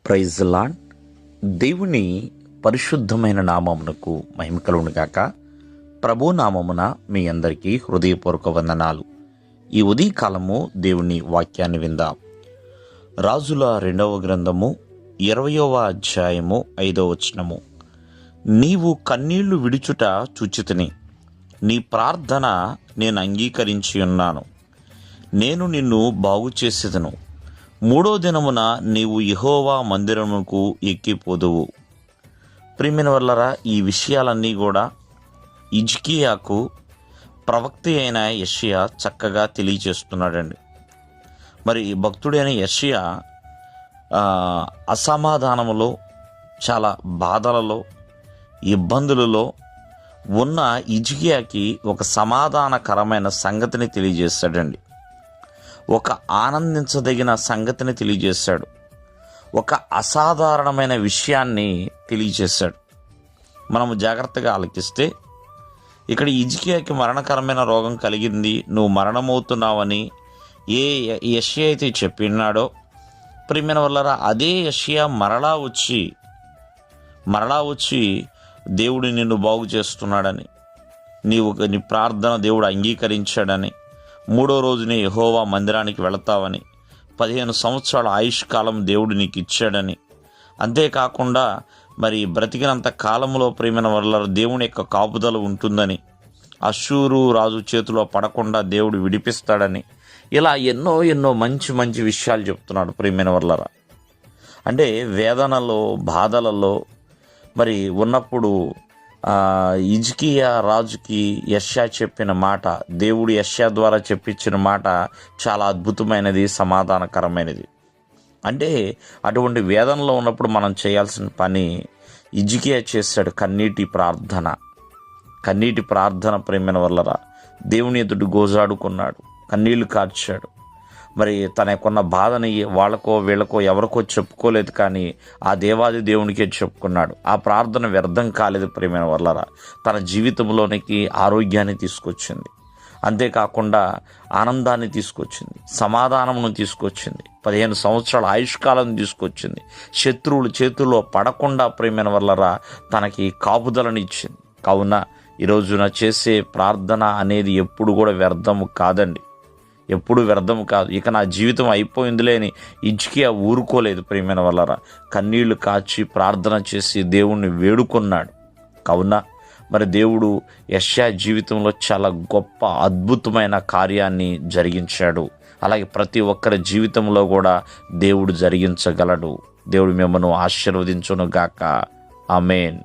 Praise lord. దేవుని పరిశుద్ధమైన నామమునకు మహిమ కలుగును గాక. ప్రభు నామమున మీ అందరికీ హృదయపూర్వక వందనాలు. ఈ ఉదయకాలము దేవుని వాక్యాన్ని విందాం. రాజుల 2వ గ్రంథము 20వ అధ్యాయము 5వ వచనము. నీవు కన్నీళ్లు విడుచుట చూచితిని, నీ ప్రార్థన నేను అంగీకరించి ఉన్నాను. నేను నిన్ను బాగు చేసేదను. 3వ దినమున నీవు యెహోవా మందిరమునకు ఎక్కిపోదువు. ప్రియమైన వాళ్ళరా, ఈ విషయాలన్నీ కూడా హిజ్కియాకు ప్రవక్త అయిన యెషయా చక్కగా తెలియచేస్తున్నాడండి. మరి భక్తుడైన యెషయా అసమాధానములో, చాలా బాధలలో, ఇబ్బందులలో ఉన్న హిజ్కియాకి ఒక సమాధానకరమైన సంగతిని తెలియజేస్తాడండి. ఒక ఆనందించదగిన సంగతిని తెలియజేశాడు. ఒక అసాధారణమైన విషయాన్ని తెలియజేశాడు. మనము జాగ్రత్తగా ఆలకిస్తే ఇక్కడ హిజ్కియాకి మరణకరమైన రోగం కలిగింది, నువ్వు మరణమవుతున్నావని ఏ యెషయా అయితే చెప్పినాడో, ప్రియమైన వాళ్ళరా, అదే యెషయా మరలా వచ్చి దేవుడు నిన్ను బాగు చేస్తున్నాడని, నీ ప్రార్థన దేవుడు అంగీకరించాడని, 3వ రోజునే యెహోవా మందిరానికి వెళతావని, 15 సంవత్సరాల ఆయుష్కాలం దేవుడు నీకు ఇచ్చాడని, అంతేకాకుండా మరి బ్రతికినంత కాలంలో ప్రియమైన వల్ల దేవుని యొక్క కాపుదల ఉంటుందని, అష్షూరు రాజు చేతిలో పడకుండా దేవుడు విడిపిస్తాడని, ఇలా ఎన్నో మంచి విషయాలు చెప్తున్నాడు. ప్రియమైన వల్లరా, అంటే వేదనలో, బాధలలో మరి ఉన్నప్పుడు హిజ్కియా రాజుకి యెషయా చెప్పిన మాట, దేవుడు యెషయా ద్వారా చెప్పించిన మాట చాలా అద్భుతమైనది, సమాధానకరమైనది. అంటే అటువంటి వేదనలో ఉన్నప్పుడు మనం చేయాల్సిన పని హిజ్కియా చేశాడు. కన్నీటి ప్రార్థన ప్రేమైన వల్లరా, దేవుని ఎదుటి గోజాడుకున్నాడు, కన్నీళ్లు కార్చాడు. మరి తనకున్న బాధని వాళ్ళకో వీళ్ళకో ఎవరికో చెప్పుకోలేదు, కానీ ఆ దేవాది దేవునికే చెప్పుకున్నాడు. ఆ ప్రార్థన వ్యర్థం కాలేదు ప్రియమైన వల్లరా. తన జీవితంలోనికి ఆరోగ్యాన్ని తీసుకొచ్చింది, అంతేకాకుండా ఆనందాన్ని తీసుకొచ్చింది, సమాధానమును తీసుకొచ్చింది, 15 సంవత్సరాల ఆయుష్కాలం తీసుకొచ్చింది, శత్రువుల చేతుల్లో పడకుండా ప్రియమైన వల్లరా తనకి కాపుదలను ఇచ్చింది. కావున ఈరోజున చేసే ప్రార్థన అనేది ఎప్పుడు కూడా వ్యర్థము కాదండి, ఎప్పుడు వ్యర్థం కాదు. ఇక నా జీవితం అయిపోయిందిలే అని హిజ్కియా ఊరుకోలేదు ప్రియమైన వల్లరా. కన్నీళ్లు కాచి ప్రార్థన చేసి దేవుణ్ణి వేడుకున్నాడు. కావున మరి దేవుడు యెషయా జీవితంలో చాలా గొప్ప అద్భుతమైన కార్యాన్ని జరిగించాడు. అలాగే ప్రతి ఒక్కరి జీవితంలో కూడా దేవుడు జరిగించగలడు. దేవుడు మిమ్మల్ని ఆశీర్వదించును గాక. ఆమేన్.